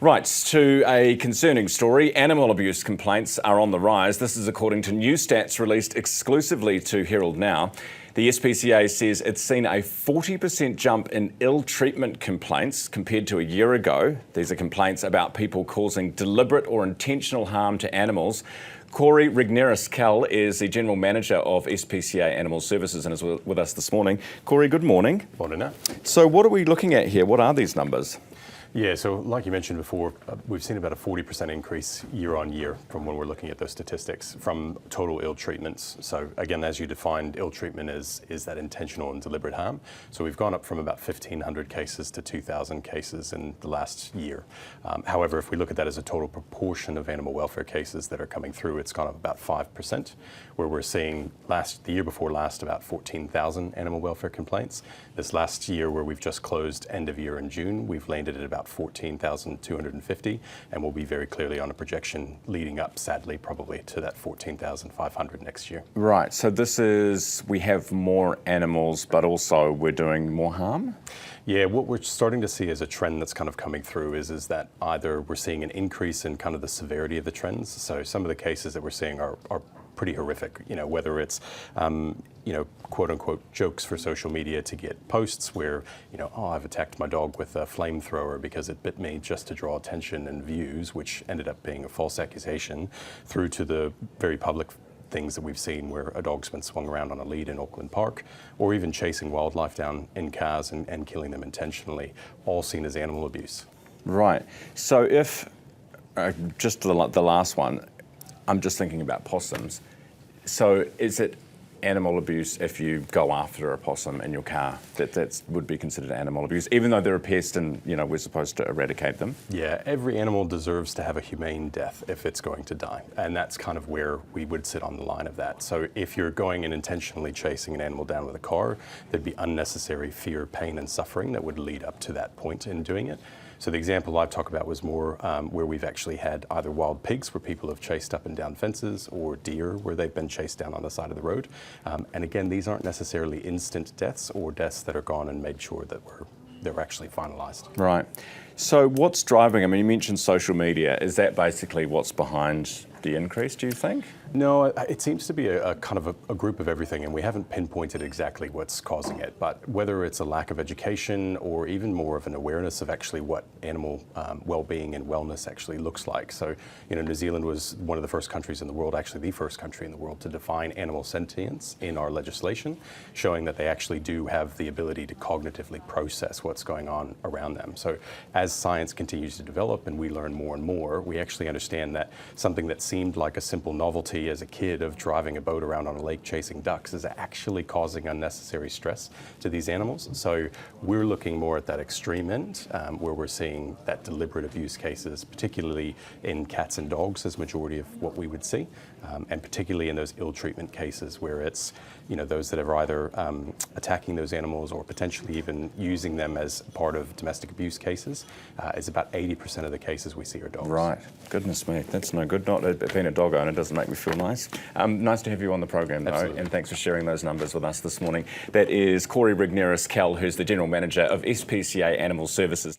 Right, to a concerning story. Animal abuse complaints are on the rise. This is according to new stats released exclusively to Herald NOW. The SPCA says it's seen a 40% jump in ill treatment complaints compared to a year ago. These are complaints about people causing deliberate or intentional harm to animals. Corey Rigneris-Kell is the General Manager of SPCA Animal Services and is with us this morning. Corey, good morning. Morning. So what are we looking at here? What are these numbers? Yeah, so like you mentioned before, we've seen about a 40% increase year on year from when we're looking at those statistics from total ill treatments. So again, as you defined, ill treatment is that intentional and deliberate harm. So we've gone up from about 1,500 cases to 2,000 cases in the last year. However, if we look at that as a total proportion of animal welfare cases that are coming through, it's gone up about 5%, where we're seeing the year before last about 14,000 animal welfare complaints. This last year, where we've just closed end of year in June, we've landed at about 14,250, and we'll be very clearly on a projection leading up, sadly, probably to that 14,500 next year. Right, so this is, we have more animals, but also we're doing more harm? Yeah, what we're starting to see as a trend that's kind of coming through is that either we're seeing an increase in kind of the severity of the trends. So some of the cases that we're seeing are pretty horrific, whether it's, quote unquote jokes for social media to get posts where, oh, I've attacked my dog with a flamethrower because it bit me just to draw attention and views, which ended up being a false accusation, through to the very public things that we've seen where a dog's been swung around on a lead in Auckland Park, or even chasing wildlife down in cars and killing them intentionally, all seen as animal abuse. Right, so if, just the last one, I'm just thinking about possums. So is it animal abuse if you go after a possum in your car? That would be considered animal abuse, even though they're a pest and we're supposed to eradicate them? Yeah, every animal deserves to have a humane death if it's going to die. And that's kind of where we would sit on the line of that. So if you're going and intentionally chasing an animal down with a car, there'd be unnecessary fear, pain, and suffering that would lead up to that point in doing it. So the example I've talked about was more where we've actually had either wild pigs where people have chased up and down fences, or deer where they've been chased down on the side of the road. And again, these aren't necessarily instant deaths or deaths that are gone and made sure that they're actually finalised. Right. So what's driving, you mentioned social media. Is that basically what's behind the increase, do you think? No, it seems to be a kind of a group of everything, and we haven't pinpointed exactly what's causing it, but whether it's a lack of education or even more of an awareness of actually what animal well-being and wellness actually looks like. So, New Zealand was one of the first countries in the world, actually the first country in the world, to define animal sentience in our legislation, showing that they actually do have the ability to cognitively process what's going on around them. So as science continues to develop and we learn more and more, we actually understand that something that seemed like a simple novelty as a kid of driving a boat around on a lake chasing ducks is actually causing unnecessary stress to these animals. So we're looking more at that extreme end, where we're seeing that deliberate abuse cases, particularly in cats and dogs, as majority of what we would see, and particularly in those ill treatment cases where it's those that are either attacking those animals or potentially even using them as part of domestic abuse cases. Is about 80% of the cases we see are dogs. Right, goodness me, that's no good. Not being a dog owner doesn't make me feel nice. Nice to have you on the program though. Absolutely. And thanks for sharing those numbers with us this morning. That is Corey Rigneris-Kell, who's the General Manager of SPCA Animal Services.